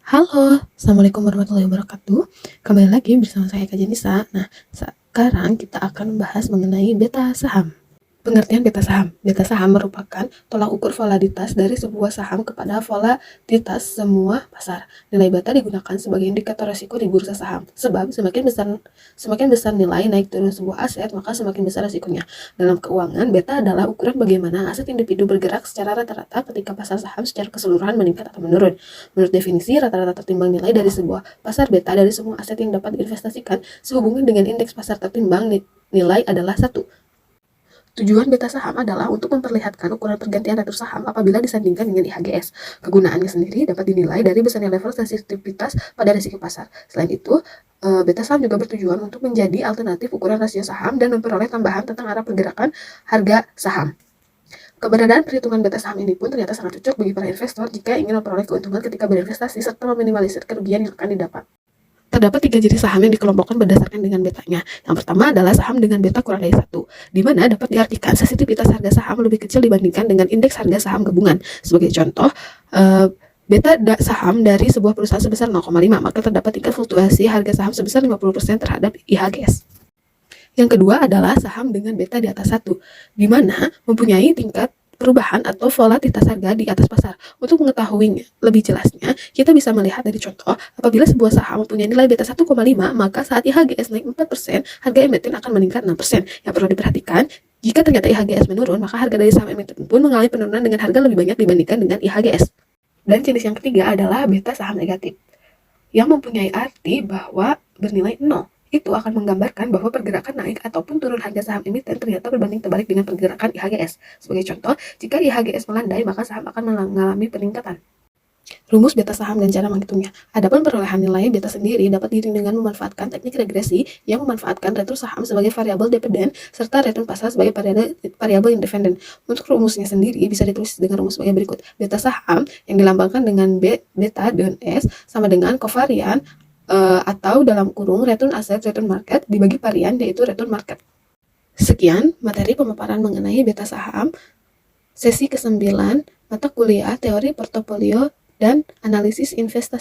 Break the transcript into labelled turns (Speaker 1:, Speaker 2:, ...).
Speaker 1: Halo, Assalamualaikum warahmatullahi wabarakatuh. Kembali lagi bersama saya Kak Jenisa. Nah, sekarang kita akan membahas mengenai beta saham. Pengertian beta saham. Beta saham merupakan tolak ukur volatilitas dari sebuah saham kepada volatilitas semua pasar. Nilai beta digunakan sebagai indikator risiko di bursa saham. Sebab semakin besar nilai naik turun sebuah aset, maka semakin besar risikonya. Dalam keuangan, beta adalah ukuran bagaimana aset individu bergerak secara rata-rata ketika pasar saham secara keseluruhan meningkat atau menurun. Menurut definisi, rata-rata tertimbang nilai dari sebuah pasar beta dari semua aset yang dapat diinvestasikan sehubungan dengan indeks pasar tertimbang nilai adalah 1. Tujuan beta saham adalah untuk memperlihatkan ukuran pergantian retur saham apabila disandingkan dengan IHGS. Kegunaannya sendiri dapat dinilai dari besarnya level sensitivitas pada risiko pasar. Selain itu, beta saham juga bertujuan untuk menjadi alternatif ukuran rasio saham dan memperoleh tambahan tentang arah pergerakan harga saham. Keberadaan perhitungan beta saham ini pun ternyata sangat cocok bagi para investor jika ingin memperoleh keuntungan ketika berinvestasi serta meminimalisir kerugian yang akan didapat. Terdapat 3 jenis saham yang dikelompokkan berdasarkan dengan betanya. Yang pertama adalah saham dengan beta kurang dari 1, di mana dapat diartikan sensitivitas harga saham lebih kecil dibandingkan dengan indeks harga saham gabungan. Sebagai contoh, beta saham dari sebuah perusahaan sebesar 0,5, maka terdapat tingkat fluktuasi harga saham sebesar 50% terhadap IHGS. Yang kedua adalah saham dengan beta di atas 1, di mana mempunyai tingkat perubahan atau volatilitas harga di atas pasar. Untuk mengetahui lebih jelasnya, kita bisa melihat dari contoh, apabila sebuah saham mempunyai nilai beta 1,5, maka saat IHGS naik 4%, harga emiten akan meningkat 6%. Yang perlu diperhatikan, jika ternyata IHGS menurun, maka harga dari saham emiten pun mengalami penurunan dengan harga lebih banyak dibandingkan dengan IHGS. Dan jenis yang ketiga adalah beta saham negatif, yang mempunyai arti bahwa bernilai 0. Itu akan menggambarkan bahwa pergerakan naik ataupun turun harga saham emiten ternyata berbanding terbalik dengan pergerakan IHGS. Sebagai contoh, jika IHGS melandai, maka saham akan mengalami peningkatan. Rumus beta saham dan cara menghitungnya. Adapun perolehan nilai beta sendiri dapat dihitung dengan memanfaatkan teknik regresi yang memanfaatkan retur saham sebagai variabel dependen serta return pasar sebagai variabel independen. Untuk rumusnya sendiri bisa ditulis dengan rumus sebagai berikut. Beta saham yang dilambangkan dengan beta dan S sama dengan kovarian atau dalam kurung return asset return market dibagi varian yaitu return market. Sekian materi pemaparan mengenai beta saham sesi ke-9 mata kuliah teori portofolio dan analisis investasi.